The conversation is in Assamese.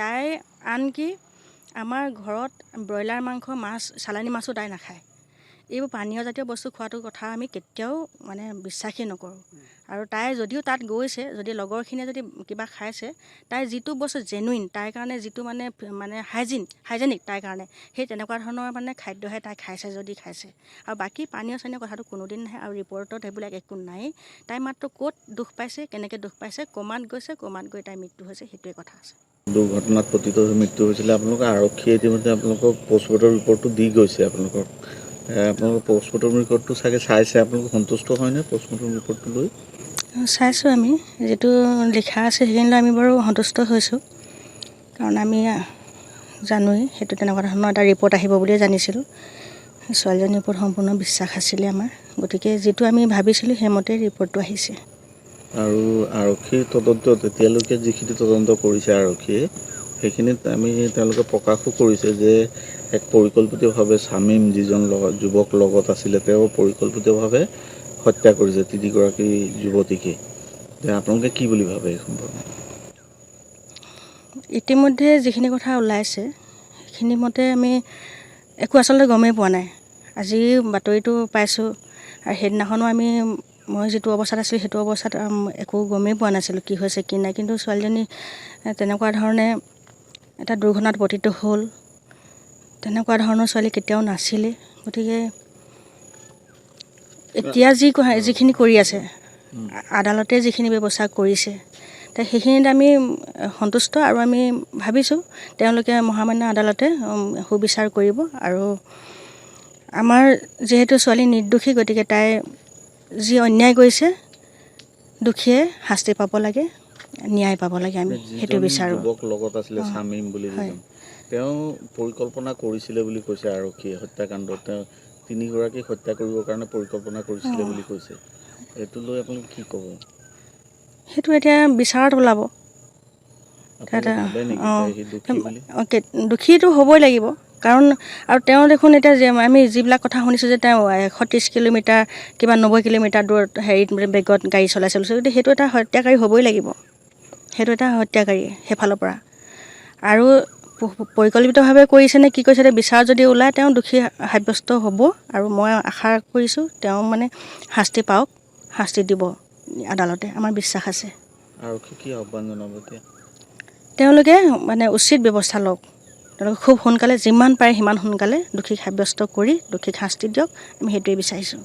তাই আনকি আমাৰ ঘৰত ব্ৰইলাৰ মাংস মাছ চালানী মাছো তাই নাখায়। এইবোৰ পানীয় জাতীয় বস্তু খোৱাটো কথা আমি কেতিয়াও মানে বিশ্বাসেই নকৰোঁ। আৰু তাই যদিও তাত গৈছে, যদি লগৰখিনিয়ে যদি কিবা খাইছে, তাই যিটো বস্তু জেনুইন, তাইৰ কাৰণে যিটো মানে হাইজেনিক তাইৰ কাৰণে, সেই তেনেকুৱা ধৰণৰ মানে খাদ্যহে তাই খাইছে যদি খাইছে। আৰু বাকী পানীয় চানীয় কথাটো কোনোদিন নাহে, আৰু ৰিপৰ্টত সেইবিলাক একো নাই। তাই মাত্ৰ ক'ত দুখ পাইছে, কেনেকৈ দুখ পাইছে, কমাত গৈছে, কমাত গৈ তাইৰ মৃত্যু হৈছে, সেইটোৱে কথা আছে। দুৰ্ঘটনাত পতিত হৈ মৃত্যু হৈছিলে। আপোনালোকৰ আৰক্ষীয়ে ইতিমধ্যে আপোনালোকক পষ্টমৰ্টম ৰিপৰ্টটো দি গৈছে। আপোনালোকৰ পষ্টমৰ্টম ৰিপৰ্টটো চাগে চাইছে, আপোনালোক সন্তুষ্ট হয়নে পষ্টমৰ্টম ৰিপৰ্টটো লৈ? চাইছোঁ, আমি যিটো লিখা আছে সেইখিনিলৈ আমি বাৰু সন্তুষ্ট হৈছোঁ। কাৰণ আমি জানোৱেই সেইটো তেনেকুৱা ধৰণৰ এটা ৰিপৰ্ট আহিব বুলিয়ে জানিছিলোঁ। ছোৱালীজনীৰ ওপৰত সম্পূৰ্ণ বিশ্বাস আছিলে আমাৰ, গতিকে যিটো আমি ভাবিছিলোঁ সেইমতে ৰিপৰ্টটো আহিছে। আৰু আৰক্ষীৰ তদন্তত এতিয়ালৈকে যিখিনি তদন্ত কৰিছে আৰক্ষীয়ে, সেইখিনিত তেওঁলোকে প্ৰকাশো কৰিছে যে এক পৰিকল্পিতভাৱে শামীম যিজন যুৱক লগত আছিলে, তেওঁ পৰিকল্পিতভাৱে হত্যা কৰিছে তিনিগৰাকী যুৱতীকে। আপোনালোকে কি বুলি ভাবে এই সম্পৰ্কে? ইতিমধ্যে যিখিনি কথা ওলাইছে সেইখিনি মতে আমি একো আচলতে গমেই পোৱা নাই। আজি বাতৰিটো পাইছোঁ, আৰু সেইদিনাখনো মই যিটো অৱস্থাত আছিলোঁ সেইটো অৱস্থাত একো গমেই পোৱা নাছিলোঁ কি হৈছে কি নাই। কিন্তু ছোৱালীজনী তেনেকুৱা ধৰণে এটা দুৰ্ঘটনাত পতিত হ'ল, তেনেকুৱা ধৰণৰ ছোৱালী কেতিয়াও নাছিলে। গতিকে এতিয়া যিখিনি কৰি আছে, আদালতে যিখিনি ব্যৱস্থা কৰিছে, সেইখিনিত আমি সন্তুষ্ট। আৰু আমি ভাবিছোঁ তেওঁলোকে মহামান্য আদালতে সুবিচাৰ কৰিব। আৰু আমাৰ যিহেতু ছোৱালী নিৰ্দোষী, গতিকে তাই যি অন্যায় কৰিছে দোষীয়ে শাস্তি পাব লাগে, ন্যায় পাব লাগে, আমি সেইটো বিচাৰোঁ। যুৱক লগত আছিলে শামীম বুলি যিজন, তেওঁ পৰিকল্পনা কৰিছিলে বুলি কৈছে আৰক্ষীয়ে হত্যাকাণ্ডত। তেওঁ তিনিগৰাকীক হত্যা কৰিবৰ কাৰণে পৰিকল্পনা কৰিছিলে বুলি কৈছে। এইটো লৈ আপুনি কি ক'ব? সেইটো এতিয়া বিচাৰত ওলাব। দোষীটো হ'বই লাগিব, কাৰণ আৰু তেওঁ দেখোন এতিয়া আমি যিবিলাক কথা শুনিছোঁ যে তেওঁ 130 কিলোমিটাৰ কিবা 90 কিলোমিটাৰ দূৰত বেগত গাড়ী চলাইছিল, গতিকে সেইটো এটা হত্যাকাৰী হ'বই লাগিব। সেইটো এটা হত্যাকাৰী সেইফালৰ পৰা। আৰু পৰিকল্পিতভাৱে কৰিছে নে কি কৰিছে, বিচাৰত যদি ওলায় তেওঁ দোষী সাব্যস্ত হ'ব। আৰু মই আশা কৰিছোঁ তেওঁ মানে শাস্তি পাওক, শাস্তি দিব আদালতে, আমাৰ বিশ্বাস আছে। আৰক্ষী কি আহ্বান জনাব এতিয়া? তেওঁলোকে মানে উচিত ব্যৱস্থা লওক। তেওঁলোকে খুব সোনকালে, যিমান পাৰে সিমান সোনকালে দোষীক সাব্যস্ত কৰি দোষীক শাস্তি দিয়ক, আমি সেইটোৱে বিচাৰিছোঁ।